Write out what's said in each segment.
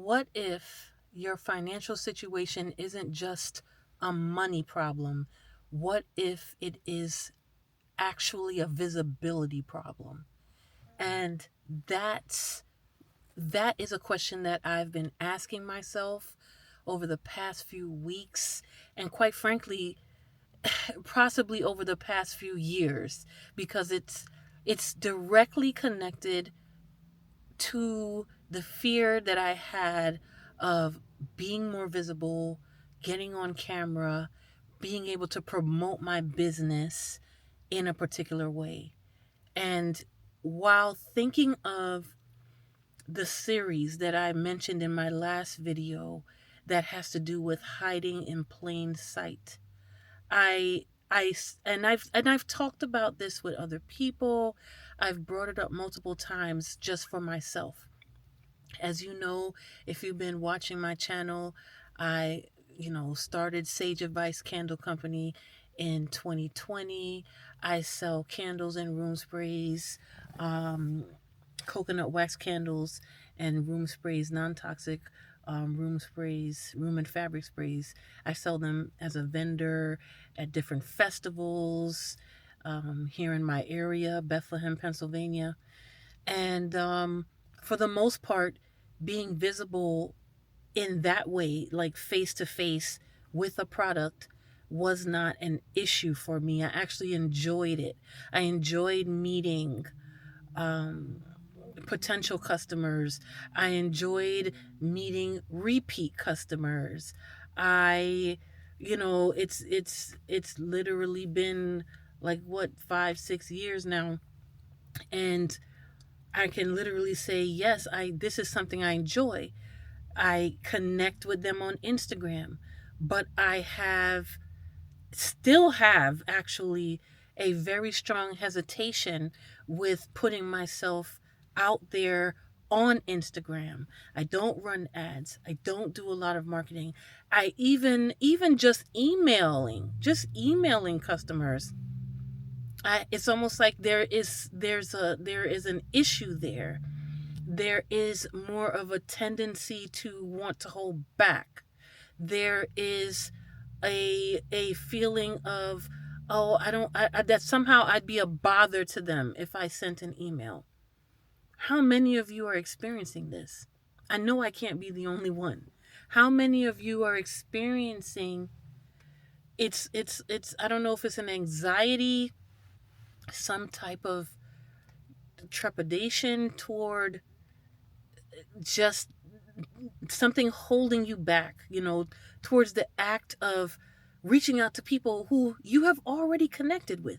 What if your financial situation isn't just a money problem? What if it is actually a visibility problem? And that's that is a question that I've been asking myself over the past few weeks, and quite frankly, possibly over the past few years, because it's directly connected to the fear that I had of being more visible, getting on camera, being able to promote my business in a particular way. And while thinking of the series that I mentioned in my last video that has to do with hiding in plain sight, I I've talked about this with other people. I've brought it up multiple times just for myself. As you know, if you've been watching my channel, I, started Sage Advice Candle Company in 2020. I sell candles and room sprays, um, coconut wax candles, and room sprays, non toxic room sprays, room and fabric sprays. I sell them as a vendor at different festivals here in my area, Bethlehem, Pennsylvania. And for the most part, being visible in that way, like face to face with a product, was not an issue for me. I actually enjoyed it. I enjoyed meeting um, potential customers. I enjoyed meeting repeat customers. I, it's literally been like what 5 6 years now, and I can literally say, yes, I this is something I enjoy. I connect with them on Instagram, but I still have actually a very strong hesitation with putting myself out there on Instagram. I don't run ads. I don't do a lot of marketing. I even just emailing customers. It's almost like there is an issue there. There is more of a tendency to want to hold back. There is a feeling of, oh, that somehow I'd be a bother to them if I sent an email. How many of you are experiencing this? I know I can't be the only one. How many of you are experiencing, it's I don't know if it's an anxiety, some type of trepidation toward just something holding you back, towards the act of reaching out to people who you have already connected with.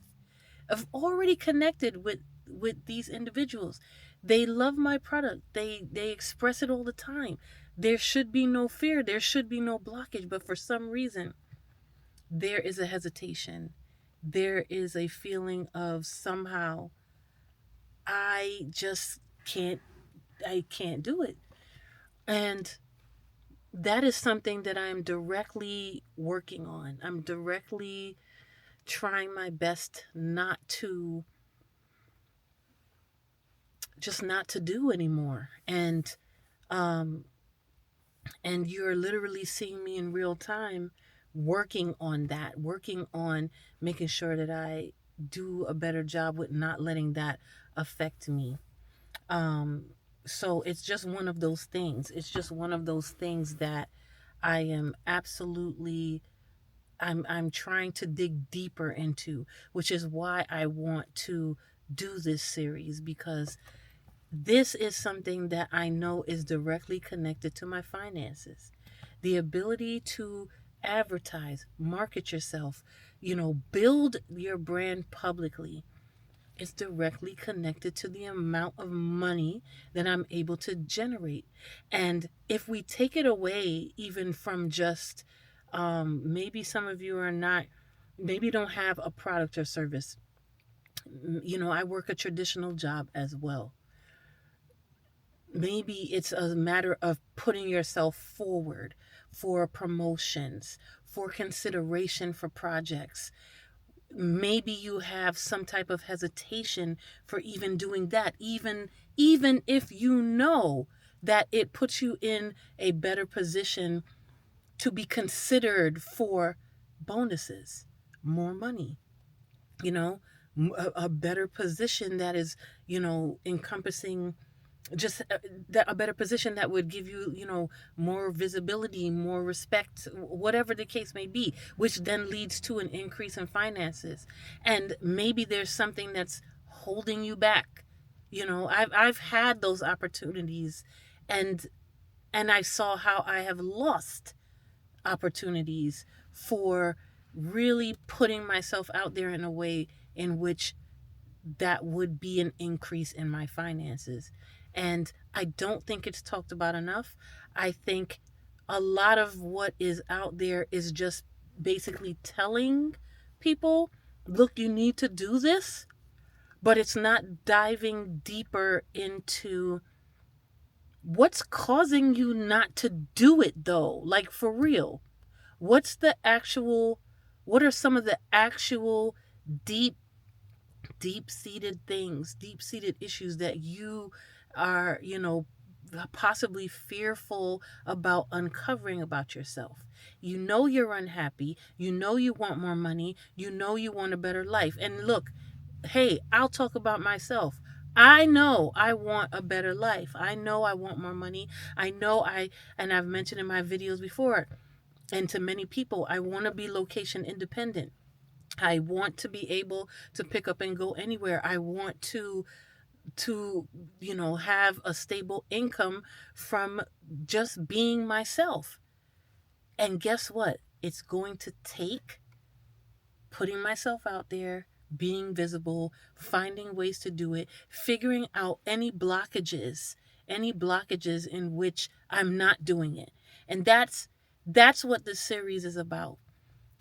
I've already connected with these individuals. They love my product. They express it all the time. There should be no fear. There should be no blockage. But for some reason, there is a hesitation. There is a feeling of somehow I just can't. I can't do it. And that is something that I'm directly working on. I'm directly trying my best not to do anymore. Um and you're literally seeing me in real time working on that, working on making sure that I do a better job with not letting that affect me. Um so it's just one of those things. It's just one of those things that I am absolutely I'm trying to dig deeper into, which is why I want to do this series, because this is something that I know is directly connected to my finances. The ability to advertise, market yourself, build your brand publicly is directly connected to the amount of money that I'm able to generate. And if we take it away, even from just maybe some of you are not, maybe don't have a product or service. I work a traditional job as well. Maybe it's a matter of putting yourself forward for promotions, for consideration for projects. Maybe you have some type of hesitation for even doing that, even if you know that it puts you in a better position to be considered for bonuses, more money, you know, a better position that is, encompassing just a better position that would give you, more visibility, more respect, whatever the case may be, which then leads to an increase in finances. And maybe there's something that's holding you back. I've had those opportunities, and I saw how I have lost opportunities for really putting myself out there in a way in which that would be an increase in my finances. And I don't think it's talked about enough. I think a lot of what is out there is just basically telling people, look, you need to do this, but it's not diving deeper into what's causing you not to do it, though. Like, for real. What's the actual, what are some of the actual deep deep-seated things, deep-seated issues that you are, possibly fearful about uncovering about yourself? You're unhappy, you want more money, you want a better life. And look, hey, I'll talk about myself. I know I want a better life. I know I want more money. I know and I've mentioned in my videos before, and to many people, I want to be location independent. I want to be able to pick up and go anywhere. I want to have a stable income from just being myself. And guess what? It's going to take putting myself out there, being visible, finding ways to do it, figuring out any blockages in which I'm not doing it. And that's what this series is about.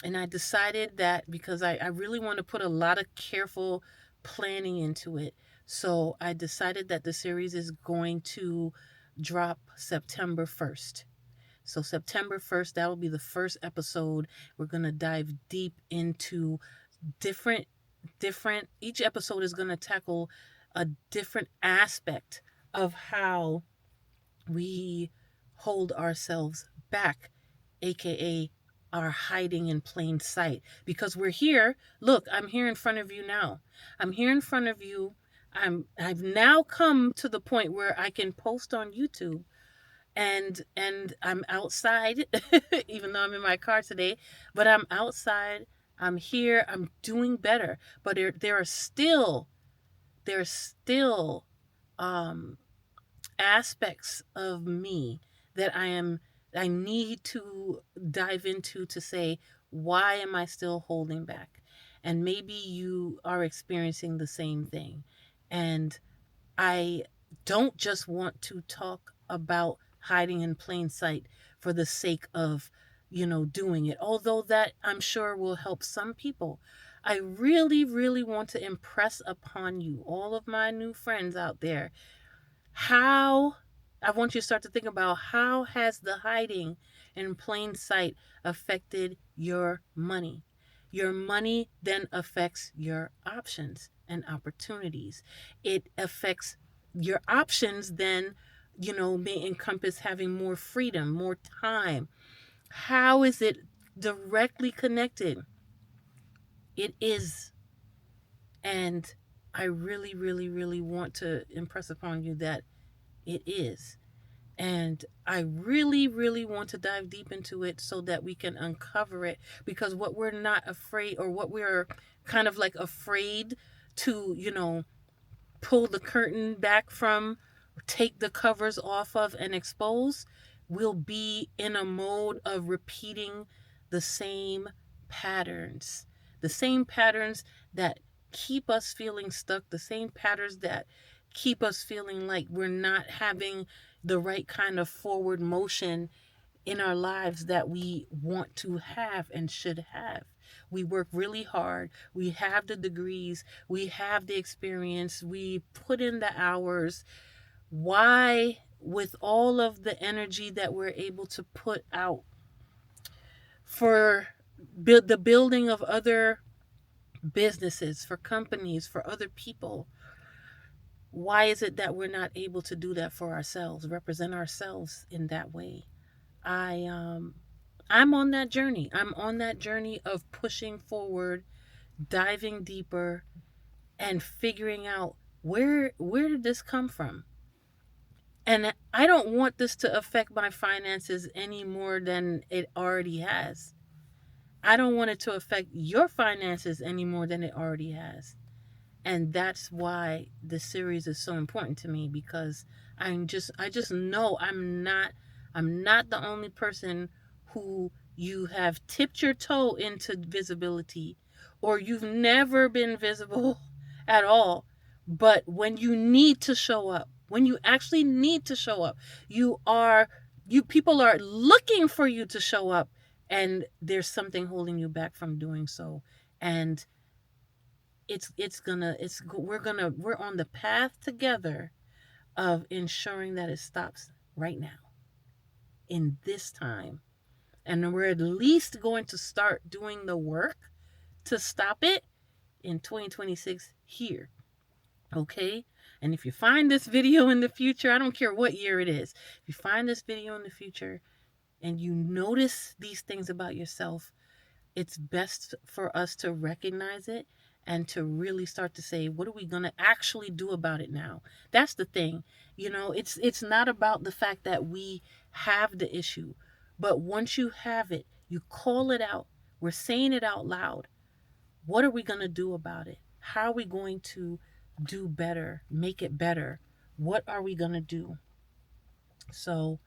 And I decided that because I really want to put a lot of careful planning into it. So I decided that the series is going to drop September 1st. So September 1st, that will be the first episode. We're going to dive deep into different each episode is going to tackle a different aspect of how we hold ourselves back, aka are hiding in plain sight. Because we're here. Look, I'm here in front of you now. I'm here in front of you. I've now come to the point where I can post on YouTube, and I'm outside even though I'm in my car today, but I'm outside. I'm here. I'm doing better. But there are still um aspects of me that I need to dive into to say, why am I still holding back? And maybe you are experiencing the same thing. And I don't just want to talk about hiding in plain sight for the sake of, doing it, although that I'm sure will help some people. I really, really want to impress upon you, all of my new friends out there, how I want you to start to think about how has the hiding in plain sight affected your money. Your money then affects your options and opportunities. It affects your options then, may encompass having more freedom, more time. How is it directly connected? It is. And I really, really, really want to impress upon you that it is. And I really, really want to dive deep into it so that we can uncover it. Because what we're not afraid, or what we're kind of like afraid to, pull the curtain back from, take the covers off of, and expose, will be in a mode of repeating the same patterns. The same patterns that keep us feeling stuck, the same patterns that keep us feeling like we're not having the right kind of forward motion in our lives that we want to have and should have. We work really hard. We have the degrees. We have the experience. We put in the hours. Why, with all of the energy that we're able to put out for the building of other businesses, for companies, for other people, Why is it that we're not able to do that for ourselves, represent ourselves in that way? I I'm on that journey. I'm on that journey of pushing forward, diving deeper, and figuring out where did this come from? And I don't want this to affect my finances any more than it already has. I don't want it to affect your finances any more than it already has. And that's why this series is so important to me, because I just know I'm not the only person who you have tipped your toe into visibility, or you've never been visible at all. But when you need to show up, when you actually need to show up, you are you people are looking for you to show up, and there's something holding you back from doing so. And we're on the path together of ensuring that it stops right now, in this time. And we're at least going to start doing the work to stop it in 2026 here. Okay? And if you find this video in the future, I don't care what year it is, if you find this video in the future and you notice these things about yourself, it's best for us to recognize it and to really start to say, what are we going to actually do about it now? That's the thing. It's not about the fact that we have the issue, but once you have it, you call it out. We're saying it out loud. What are we going to do about it? How are we going to do better, make it better? What are we going to do? So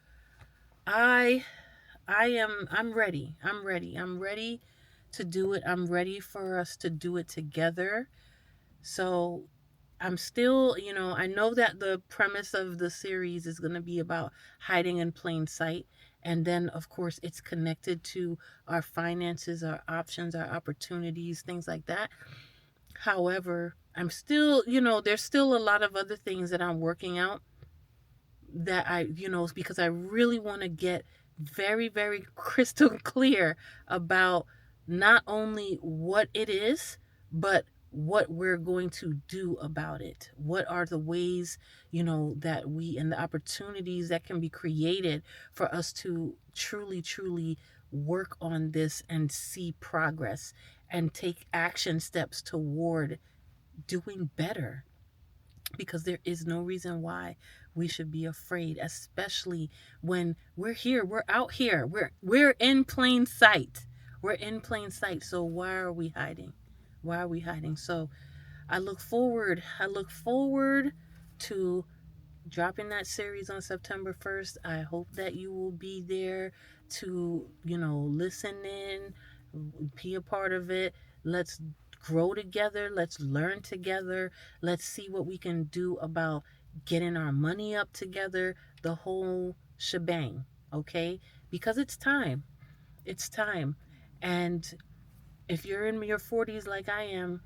I I'm ready. I'm ready. I'm ready to do it. I'm ready for us to do it together. So I'm still, I know that the premise of the series is going to be about hiding in plain sight. And then, of course, it's connected to our finances, our options, our opportunities, things like that. However, I'm still, there's still a lot of other things that I'm working out, that because I really want to get very, very crystal clear about not only what it is, but what we're going to do about it. What are the ways, that we, and the opportunities that can be created for us to truly, truly work on this and see progress and take action steps toward doing better, because there is no reason why we should be afraid, especially when we're here, we're out here, we're in plain sight. We're in plain sight. So why are we hiding? Why are we hiding? So I look forward to dropping that series on September 1st. I hope that you will be there to, listen in, be a part of it. Let's grow together. Let's learn together. Let's see what we can do about getting our money up together, the whole shebang, okay? Because it's time. It's time. And if you're in your 40s like I am,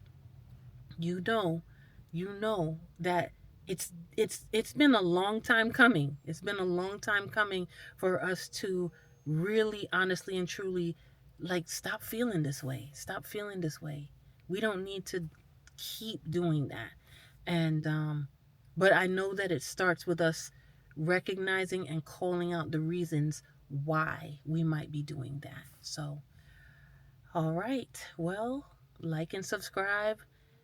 you know that it's been a long time coming. It's been a long time coming for us to really, honestly and truly, like, stop feeling this way. Stop feeling this way. We don't need to keep doing that. And but I know that it starts with us recognizing and calling out the reasons why we might be doing that. So all right. Well, like and subscribe,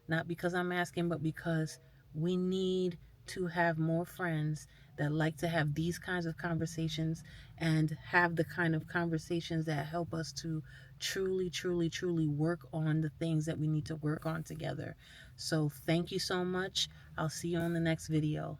not because I'm asking, but because we need to have more friends that like to have these kinds of conversations, and have the kind of conversations that help us to truly, truly, truly work on the things that we need to work on together. So thank you so much. I'll see you on the next video.